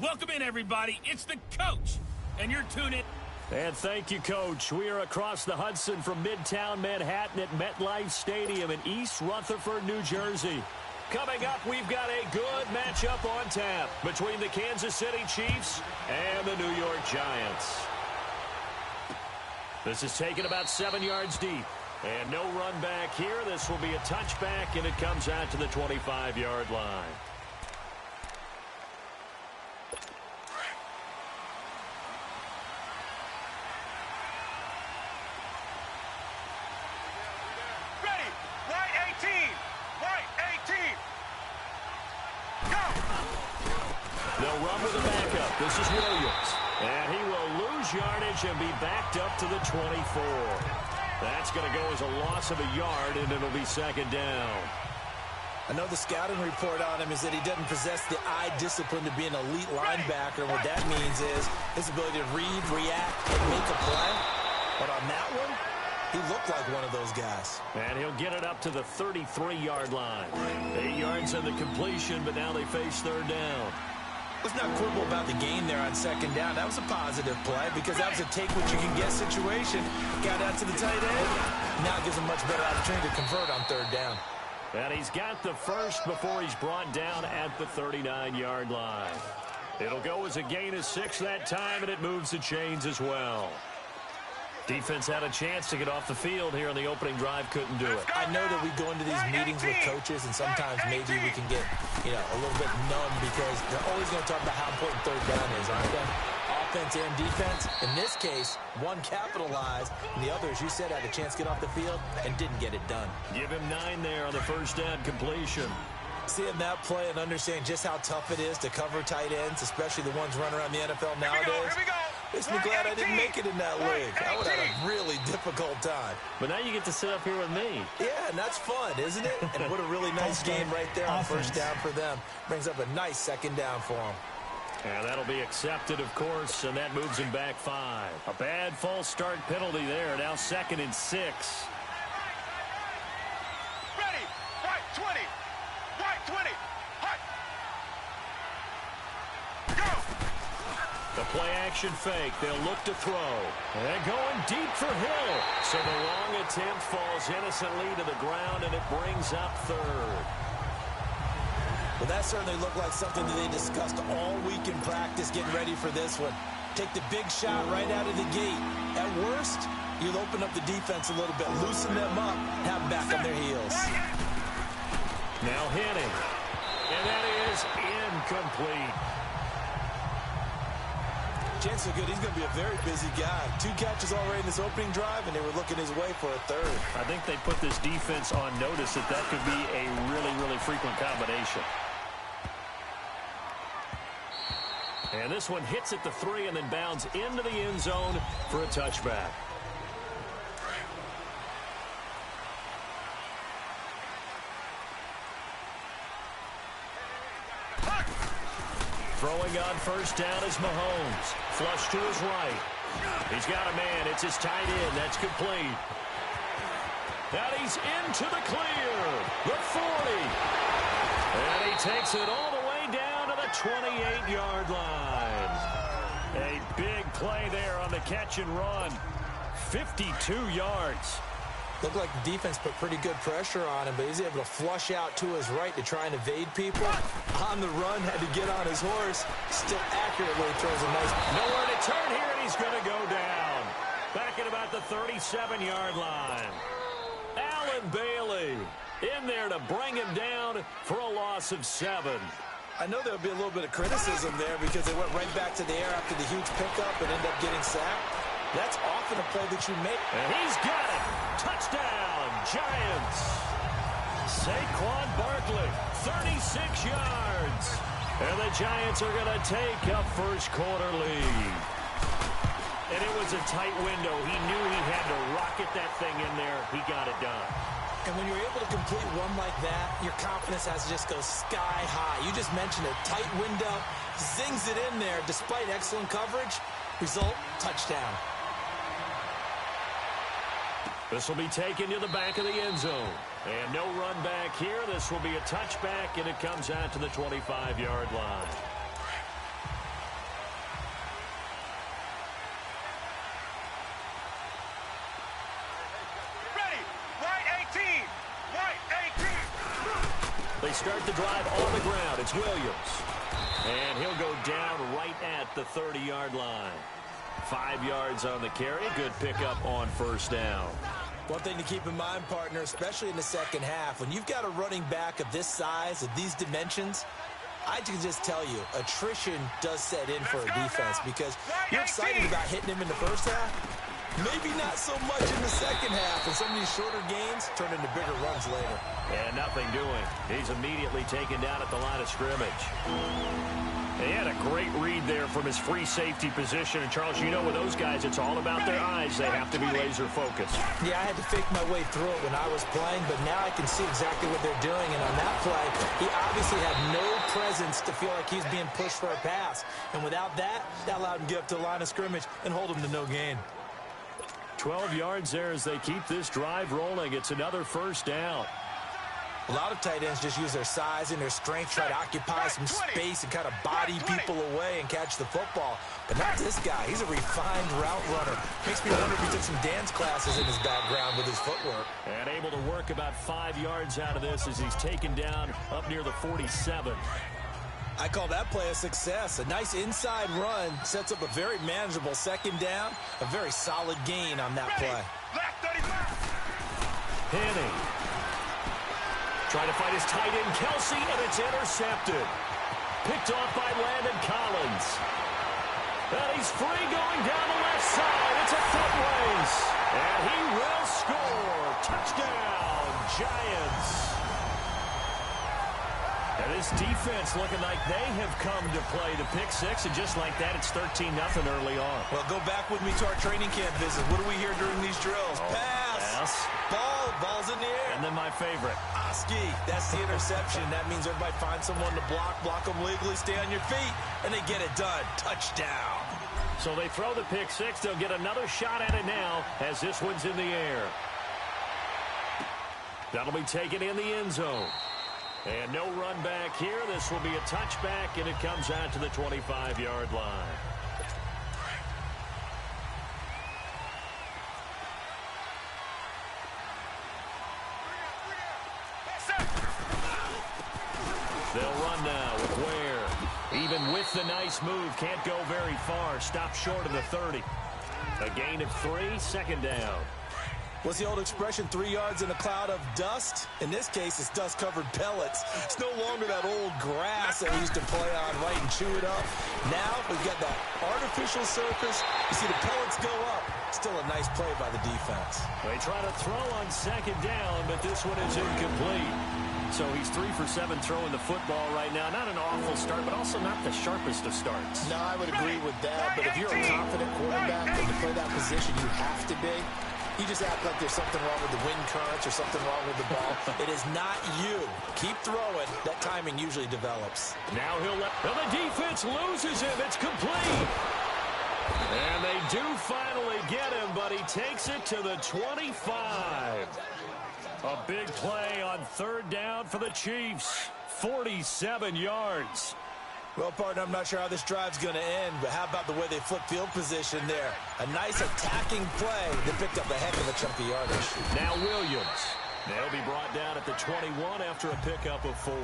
Welcome in, everybody. It's the coach, and you're tuning. And thank you, Coach. We are across the Hudson from Midtown Manhattan at MetLife Stadium in East Rutherford, New Jersey. Coming up, we've got a good matchup on tap between the Kansas City Chiefs and the New York Giants. This is taken about 7 yards deep. And no run back here. This will be a touchback, and it comes out to the 25-yard line. They'll run with the backup. This is Williams. And he will lose yardage and be backed up to the 24. That's going to go as a loss of a yard, and it'll be second down. I know the scouting report on him is that he doesn't possess the eye discipline to be an elite linebacker. What that means is his ability to read, react, and make a play. But on that one, he looked like one of those guys. And he'll get it up to the 33-yard line. 8 yards on the completion, but now they face third down. Let's not quibble about the gain there on second down. That was a positive play because that was a take-what-you-can-get situation. Got out to the tight end. Now it gives him much better opportunity to convert on third down. And he's got the first before he's brought down at the 39-yard line. It'll go as a gain of 6 that time, and it moves the chains as well. Defense had a chance to get off the field here in the opening drive, couldn't do it. I know that we go into these meetings with coaches, and sometimes maybe we can get, a little bit numb because they're always going to talk about how important third down is, aren't they? Offense and defense. In this case, one capitalized, and the other, as you said, had a chance to get off the field and didn't get it done. Give him 9 there on the first down completion. Seeing that play and understanding just how tough it is to cover tight ends, especially the ones running around the NFL nowadays. Here we go. Makes me glad I didn't make it in that league. I would have had a really difficult time. But now you get to sit up here with me. Yeah, and that's fun, isn't it? And what a really nice game right there on first down for them. Brings up a nice second down for them. And that'll be accepted, of course, and that moves him back 5. A bad false start penalty there. Now 2nd and 6. Ready. Right 20. Right 20. Hut. Go. The play-action fake. They'll look to throw. And going deep for Hill. So the long attempt falls innocently to the ground, and it brings up 3rd. Well, that certainly looked like something that they discussed all week in practice getting ready for this one. Take the big shot right out of the gate. At worst, you'll open up the defense a little bit, loosen them up, have them back on their heels. Now hitting. And that is incomplete. Chance are good. He's going to be a very busy guy. 2 catches already in this opening drive, and they were looking his way for a 3rd. I think they put this defense on notice that could be a really, really frequent combination. And this one hits at the 3 and then bounds into the end zone for a touchback. Throwing on first down is Mahomes. Flush to his right. He's got a man. It's his tight end. That's complete. And he's into the clear. The 40. And he takes it all the way down to the 28-yard line. A big play there on the catch and run. 52 yards. Looked like the defense put pretty good pressure on him, but he's able to flush out to his right to try and evade people. On the run, had to get on his horse. Still accurately throws a nice... Nowhere to turn here, and he's going to go down. Back at about the 37-yard line. Allen Bailey in there to bring him down for a loss of 7. I know there'll be a little bit of criticism there because they went right back to the air after the huge pickup and ended up getting sacked. That's often a play that you make. And he's got it. Touchdown, Giants. Saquon Barkley, 36 yards. And the Giants are going to take a first-quarter lead. And it was a tight window. He knew he had to rocket that thing in there. He got it done. And when you're able to complete one like that, your confidence has to just go sky high. You just mentioned it. Tight window, zings it in there despite excellent coverage. Result, touchdown. This will be taken to the back of the end zone. And no run back here. This will be a touchback, and it comes out to the 25-yard line. to start the drive on the ground. It's Williams. And he'll go down right at the 30-yard line. 5 yards on the carry. Good pickup on first down. One thing to keep in mind, partner, especially in the second half, when you've got a running back of this size, of these dimensions, I can just tell you, attrition does set in for a defense because you're excited about hitting him in the first half. Maybe not so much in the second half, and some of these shorter gains turn into bigger runs later. And nothing doing. He's immediately taken down at the line of scrimmage. He had a great read there from his free safety position. And, Charles, you know with those guys, it's all about their eyes. They have to be laser focused. Yeah, I had to fake my way through it when I was playing, but now I can see exactly what they're doing. And on that play, he obviously had no presence to feel like he's being pushed for a pass. And without that, that allowed him to get up to the line of scrimmage and hold him to no gain. 12 yards there as they keep this drive rolling. It's another first down. A lot of tight ends just use their size and their strength, try to occupy some space and kind of body people away and catch the football. But not this guy. He's a refined route runner. Makes me wonder if he took some dance classes in his background with his footwork. And able to work about 5 yards out of this as he's taken down up near the 47. I call that play a success. A nice inside run sets up a very manageable second down. A very solid gain on that play. Henning. Trying to find his tight end, Kelsey, and it's intercepted. Picked off by Landon Collins. And he's free going down the left side. It's a foot race. And he will score. Touchdown, Giants. And this defense looking like they have come to play the pick six, and just like that, it's 13-0 early on. Well, go back with me to our training camp visit. What do we hear during these drills? Pass. Ball's in the air. And then my favorite. Oski, that's the interception. That means everybody finds someone to block them legally, stay on your feet, and they get it done. Touchdown. So they throw the pick six. They'll get another shot at it now as this one's in the air. That'll be taken in the end zone. And no run back here. This will be a touchback, and it comes out to the 25-yard line. They'll run now with Ware. Even with the nice move, can't go very far. Stop short of the 30. A gain of 3, second down. What's the old expression, 3 yards in a cloud of dust? In this case, it's dust-covered pellets. It's no longer that old grass that we used to play on, right, and chew it up. Now we've got that artificial surface. You see the pellets go up. Still a nice play by the defense. They try to throw on second down, but this one is incomplete. So he's 3 for 7 throwing the football right now. Not an awful start, but also not the sharpest of starts. No, I would agree with that. But if you're a confident quarterback and to play that position, you have to be. You just act like there's something wrong with the wind currents or something wrong with the ball. It is not you. Keep throwing. That timing usually develops. Now he'll let... Well, the defense loses him. It's complete. And they do finally get him, but he takes it to the 25. A big play on third down for the Chiefs. 47 yards. Well, partner, I'm not sure how this drive's going to end, but how about the way they flip field position there? A nice attacking play that picked up a heck of a chunk of yardage. Now Williams. They'll be brought down at the 21 after a pickup of 4.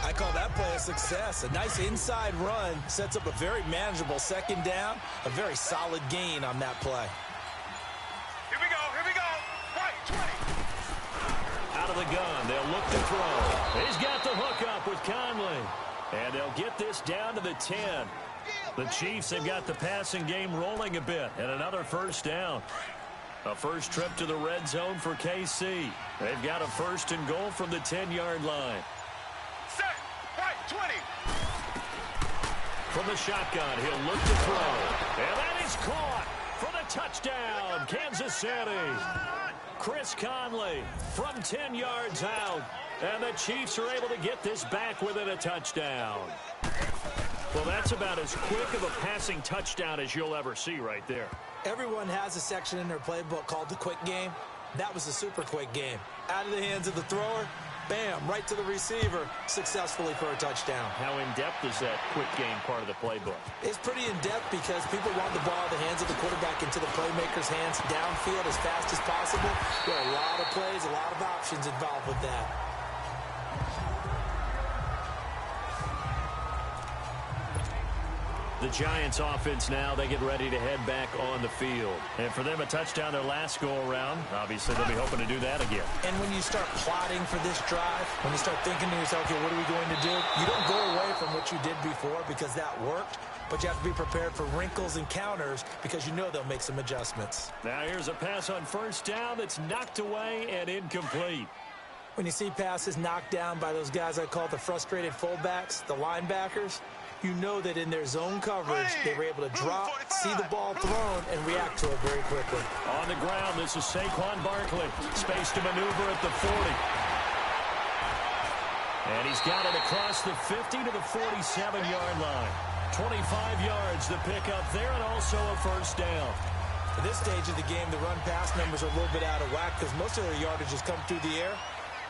I call that play a success. A nice inside run sets up a very manageable second down. A very solid gain on that play. Here we go. Right, 20. Out of the gun, they'll look to throw. He's got the hook up with Conley. And they'll get this down to the 10. The Chiefs have got the passing game rolling a bit. And another first down. A first trip to the red zone for KC. They've got a first and goal from the 10-yard line. Set. Right, 20. From the shotgun, he'll look to throw. And that is caught for the touchdown, Kansas City. Chris Conley from 10 yards out. And the Chiefs are able to get this back within a touchdown. Well, that's about as quick of a passing touchdown as you'll ever see right there. Everyone has a section in their playbook called the quick game. That was a super quick game. Out of the hands of the thrower, bam, right to the receiver, successfully for a touchdown. How in-depth is that quick game part of the playbook? It's pretty in-depth because people want the ball in the hands of the quarterback into the playmaker's hands downfield as fast as possible. There are a lot of plays, a lot of options involved with that. the Giants offense now. They get ready to head back on the field. And for them, a touchdown their last go-around. Obviously, they'll be hoping to do that again. And when you start plotting for this drive, when you start thinking to yourself, okay, what are we going to do? You don't go away from what you did before because that worked, but you have to be prepared for wrinkles and counters because you know they'll make some adjustments. Now here's a pass on first down that's knocked away and incomplete. When you see passes knocked down by those guys I call the frustrated fullbacks, the linebackers, you know that in their zone coverage, they were able to drop, see the ball thrown, and react to it very quickly. On the ground, this is Saquon Barkley. Space to maneuver at the 40. And he's got it across the 50 to the 47-yard line. 25 yards the pickup there, and also a first down. At this stage of the game, the run-pass numbers are a little bit out of whack because most of their yardage has come through the air.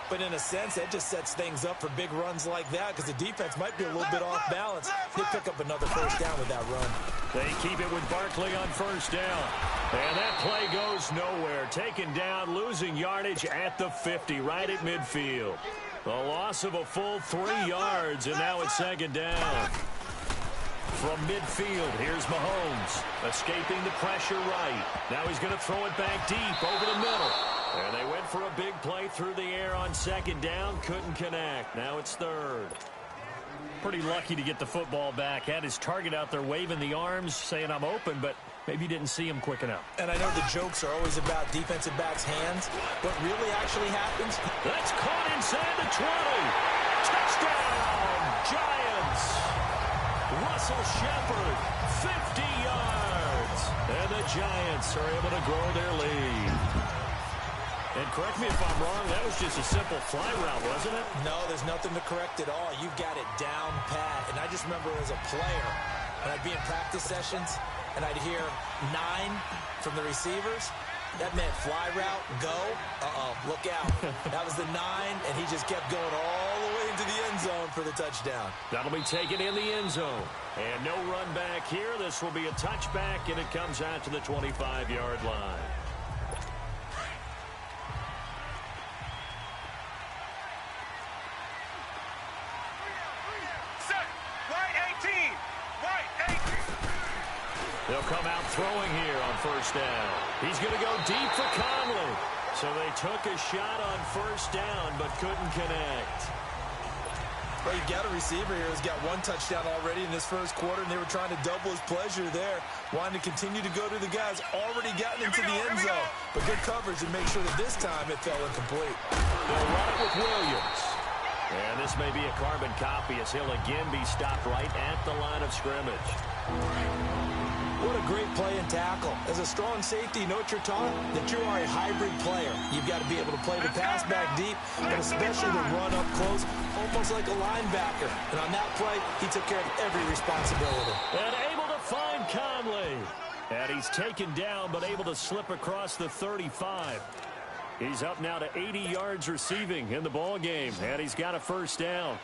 But in a sense, that just sets things up for big runs like that because the defense might be a little bit off balance. They pick up another first down with that run. They keep it with Barkley on first down. And that play goes nowhere. Taken down, losing yardage at the 50, right at midfield. A loss of a full 3 yards, and now it's second down. From midfield, here's Mahomes, escaping the pressure right. Now he's going to throw it back deep over the middle. And they went for a big play through the air on second down. Couldn't connect. Now it's third. Pretty lucky to get the football back. Had his target out there waving the arms, saying I'm open, but maybe didn't see him quick enough. And I know the jokes are always about defensive backs' hands. What really actually happens? That's caught inside the 20. Touchdown, Giants. Russell Shepard, 50 yards. And the Giants are able to grow their lead. And correct me if I'm wrong, that was just a simple fly route, wasn't it? No, there's nothing to correct at all. You've got it down pat. And I just remember as a player, when I'd be in practice sessions, and I'd hear 9 from the receivers, that meant fly route, go, look out. That was the 9, and he just kept going all the way into the end zone for the touchdown. That'll be taken in the end zone. And no run back here. This will be a touchback, and it comes out to the 25-yard line. They'll come out throwing here on first down. He's going to go deep for Conley. So they took a shot on first down but couldn't connect. Well, you've got a receiver here who's got 1 touchdown already in this first quarter, and they were trying to double his pleasure there, wanting to continue to go to the guys already gotten into the end zone. But good coverage to make sure that this time it fell incomplete. They'll run it with Williams. And this may be a carbon copy as he'll again be stopped right at the line of scrimmage. What a great play and tackle. As a strong safety, you know what you're taught? That you are a hybrid player. You've got to be able to play the pass back deep, but especially the run up close, almost like a linebacker. And on that play, he took care of every responsibility. And able to find Conley. And he's taken down, but able to slip across the 35. He's up now to 80 yards receiving in the ball game, and he's got a first down.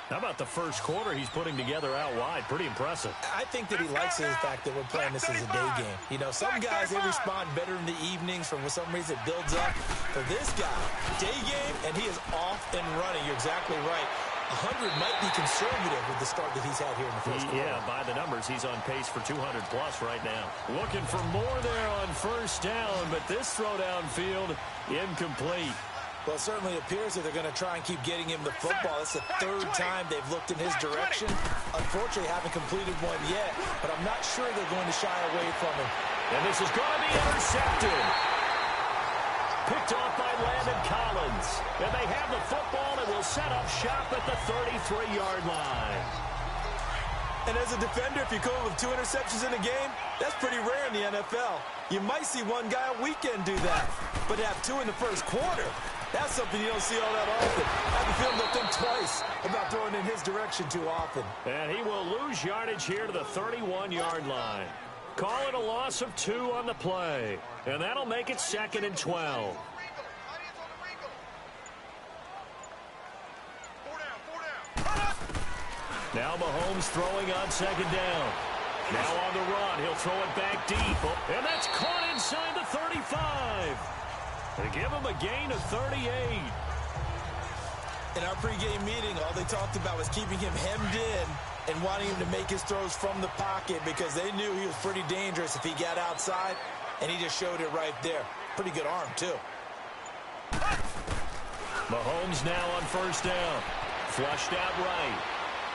How about the first quarter he's putting together out wide? Pretty impressive. I think that he likes the fact that we're playing this as a day game. You know, some guys, they respond better in the evenings. For some reason, it builds up. For this guy, day game, and he is off and running. You're exactly right. 100 might be conservative with the start that he's had here in the first quarter. Yeah, by the numbers, he's on pace for 200-plus right now. Looking for more there on first down, but this throw downfield, incomplete. Well, it certainly appears that they're going to try and keep getting him the football. That's the 3rd time they've looked in his direction. Unfortunately, haven't completed one yet, but I'm not sure they're going to shy away from him. And this is going to be intercepted. Picked off by Landon Collins. And they have the football and will set up shop at the 33-yard line. And as a defender, if you come up with 2 interceptions in a game, that's pretty rare in the NFL. You might see one guy a weekend do that. But to have 2 in the first quarter, that's something you don't see all that often. I have a feeling they'll think twice about throwing in his direction too often. And he will lose yardage here to the 31-yard line. Call it a loss of 2 on the play. And that'll make it 2nd and 12. Now Mahomes throwing on second down. Now on the run. He'll throw it back deep. And that's caught inside the 35. They give him a gain of 38. In our pregame meeting, all they talked about was keeping him hemmed in and wanting him to make his throws from the pocket because they knew he was pretty dangerous if he got outside, and he just showed it right there. Pretty good arm, too. Mahomes now on first down. Flushed out right.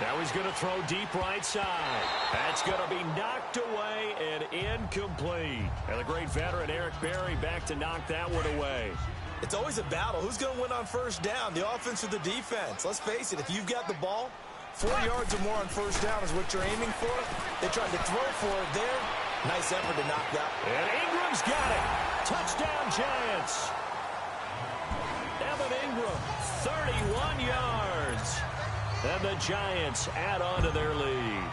Now he's going to throw deep right side. That's going to be knocked away and incomplete. And the great veteran Eric Berry back to knock that one away. It's always a battle. Who's going to win on first down, the offense or the defense? Let's face it, if you've got the ball, 4 yards or more on first down is what you're aiming for. They tried to throw for it there. Nice effort to knock that. And Ingram's got it. Touchdown, Giants. Evan Ingram, 31 yards. And the Giants add on to their lead.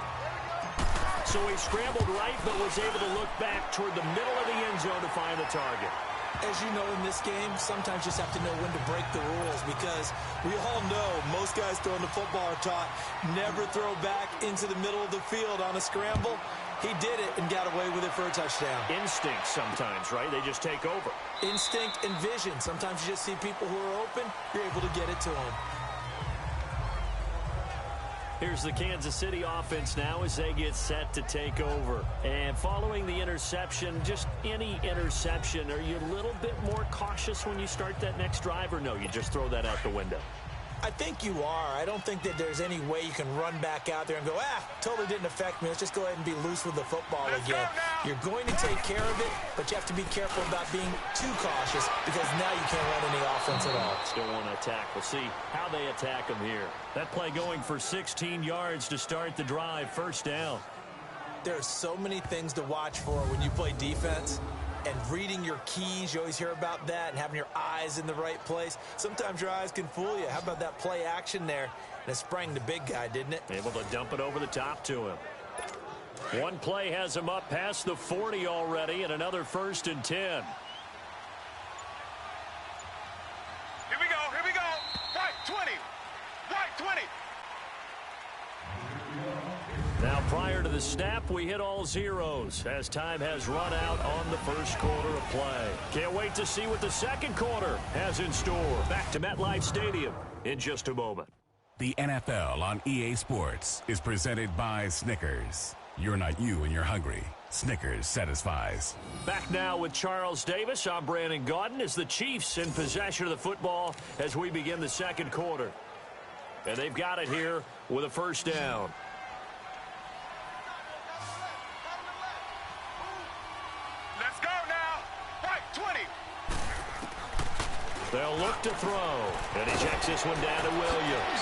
So he scrambled right, but was able to look back toward the middle of the end zone to find the target. As you know, in this game, sometimes you just have to know when to break the rules because we all know most guys throwing the football are taught never throw back into the middle of the field on a scramble. He did it and got away with it for a touchdown. Instinct sometimes, right? They just take over. Instinct and vision. Sometimes you just see people who are open, you're able to get it to them. Here's the Kansas City offense now as they get set to take over. And following the interception, just any interception, are you a little bit more cautious when you start that next drive, or no, you just throw that out the window? I think you are. I don't think that there's any way you can run back out there and go, totally didn't affect me. Let's just go ahead and be loose with the football again. You're going to take care of it, but you have to be careful about being too cautious because now you can't run any offense at all. Still want to attack. We'll see how they attack them here. That play going for 16 yards to start the drive. First down. There are so many things to watch for when you play defense. And reading your keys, you always hear about that, and having your eyes in the right place. Sometimes your eyes can fool you. How about that play action there? And it sprang the big guy, didn't it? Able to dump it over the top to him. One play has him up past the 40 already, and another 1st and 10. Here we go. Right 20. Right 20. Now, prior to the snap, we hit all zeros as time has run out on the first quarter of play. Can't wait to see what the second quarter has in store. Back to MetLife Stadium in just a moment. The NFL on EA Sports is presented by Snickers. You're not you when you're hungry. Snickers satisfies. Back now with Charles Davis. I'm Brandon Gaudin as the Chiefs in possession of the football as we begin the second quarter. And they've got it here with a first down. Let's go now. Right 20. They'll look to throw. And he checks this one down to Williams.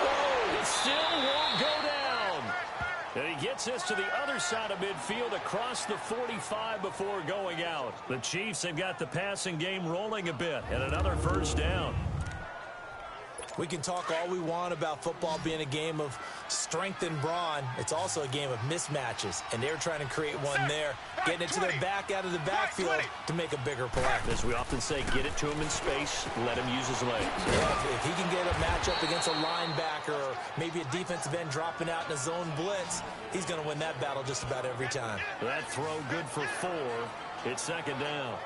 Oh, it still won't go down. And he gets this to the other side of midfield across the 45 before going out. The Chiefs have got the passing game rolling a bit. And another first down. We can talk all we want about football being a game of strength and brawn. It's also a game of mismatches, and they're trying to create one there, getting it to their back out of the backfield to make a bigger play. As we often say, get it to him in space, let him use his legs. Yeah, if he can get a matchup against a linebacker or maybe a defensive end dropping out in a zone blitz, he's going to win that battle just about every time. That throw good for 4. It's second down.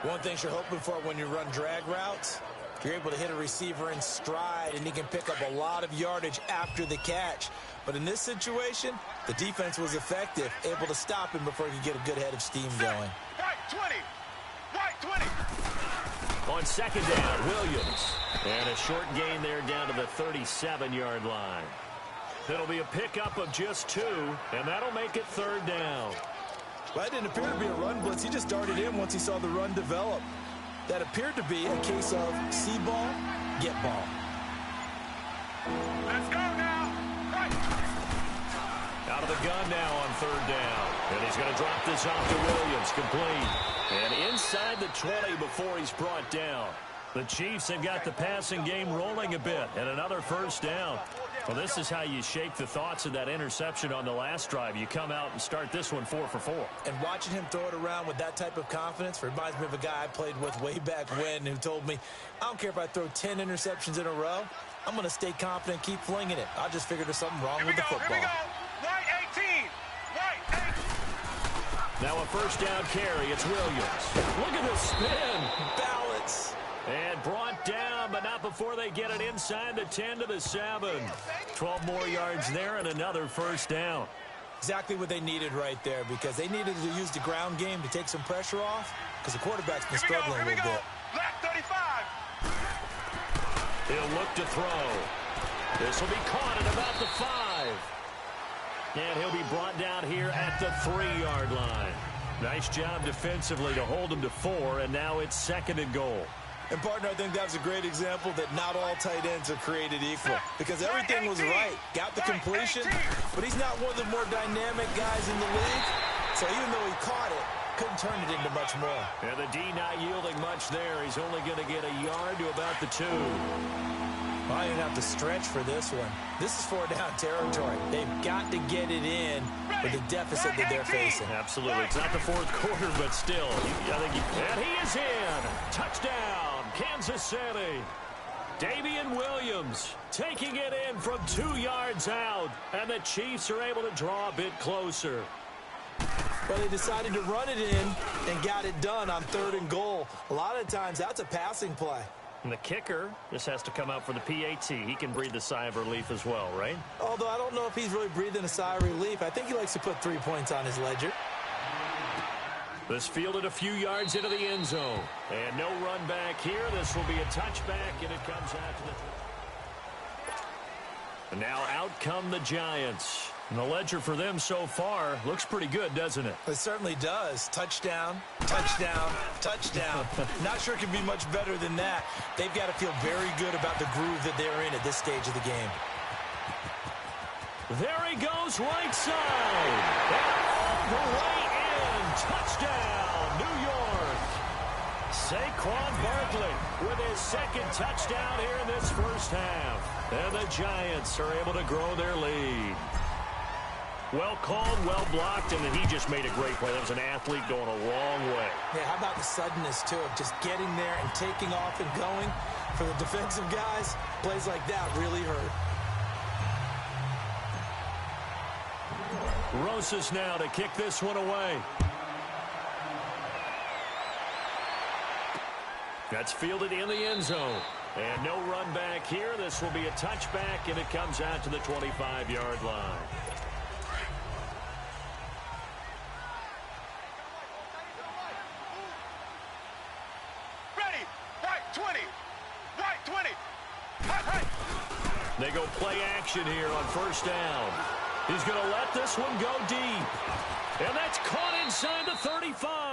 One thing you're hoping for when you run drag routes, you're able to hit a receiver in stride, and he can pick up a lot of yardage after the catch. But in this situation, the defense was effective, able to stop him before he could get a good head of steam going. Right 20. Right 20. On second down, Williams. And a short gain there down to the 37-yard line. It'll be a pickup of just 2, and that'll make it third down. Well, that didn't appear to be a run blitz. He just darted in once he saw the run develop. That appeared to be a case of see ball, get ball. Let's go now. Right. Out of the gun now on third down. And he's going to drop this off to Williams, complete. And inside the 20 before he's brought down. The Chiefs have got the passing game rolling a bit, and another first down. Well, this is how you shake the thoughts of that interception on the last drive. You come out and start this one 4 for 4. And watching him throw it around with that type of confidence reminds me of a guy I played with way back when who told me, I don't care if I throw 10 interceptions in a row. I'm going to stay confident, keep flinging it. I just figured there's something wrong with the football. Here we go. Right 18. Right 18. Now a first down carry. It's Williams. Look at the spin. Balance. And brought down, but not before they get it inside the 10 to the 7. 12 more yards there and another first down. Exactly what they needed right there, because they needed to use the ground game to take some pressure off, because the quarterback's been struggling a little bit. Black 35. He'll look to throw. This will be caught at about the 5. And he'll be brought down here at the 3-yard line. Nice job defensively to hold him to 4, and now it's 2nd and goal. And, partner, I think that was a great example that not all tight ends are created equal, because everything was right. Got the completion, but he's not one of the more dynamic guys in the league. So even though he caught it, couldn't turn it into much more. And the D not yielding much there. He's only going to get a yard to about the 2. I didn't have to stretch for this one. This is 4-down territory. They've got to get it in with the deficit that they're facing. Absolutely. It's not the 4th quarter, but still. And he is in. Touchdown, Kansas City. Damian Williams taking it in from 2 yards out. And the Chiefs are able to draw a bit closer. Well, they decided to run it in and got it done on 3rd and goal. A lot of times, that's a passing play. And the kicker just has to come out for the PAT. He can breathe a sigh of relief as well, right? Although I don't know if he's really breathing a sigh of relief. I think he likes to put 3 points on his ledger. This fielded a few yards into the end zone. And no run back here. This will be a touchback, and it comes out to the... And now out come the Giants. And the ledger for them so far looks pretty good, doesn't it? It certainly does. Touchdown, touchdown, touchdown. Not sure it can be much better than that. They've got to feel very good about the groove that they're in at this stage of the game. There he goes, right side. And all the way in. Touchdown, New York. Saquon Barkley with his 2nd touchdown here in this first half. And the Giants are able to grow their lead. Well called, well blocked, and then he just made a great play. That was an athlete going a long way. Yeah, how about the suddenness, too, of just getting there and taking off and going? For the defensive guys, plays like that really hurt. Rosas now to kick this one away. That's fielded in the end zone. And no run back here. This will be a touchback, and it comes out to the 25-yard line. They go play action here on 1st down. He's going to let this one go deep. And that's caught inside the 35.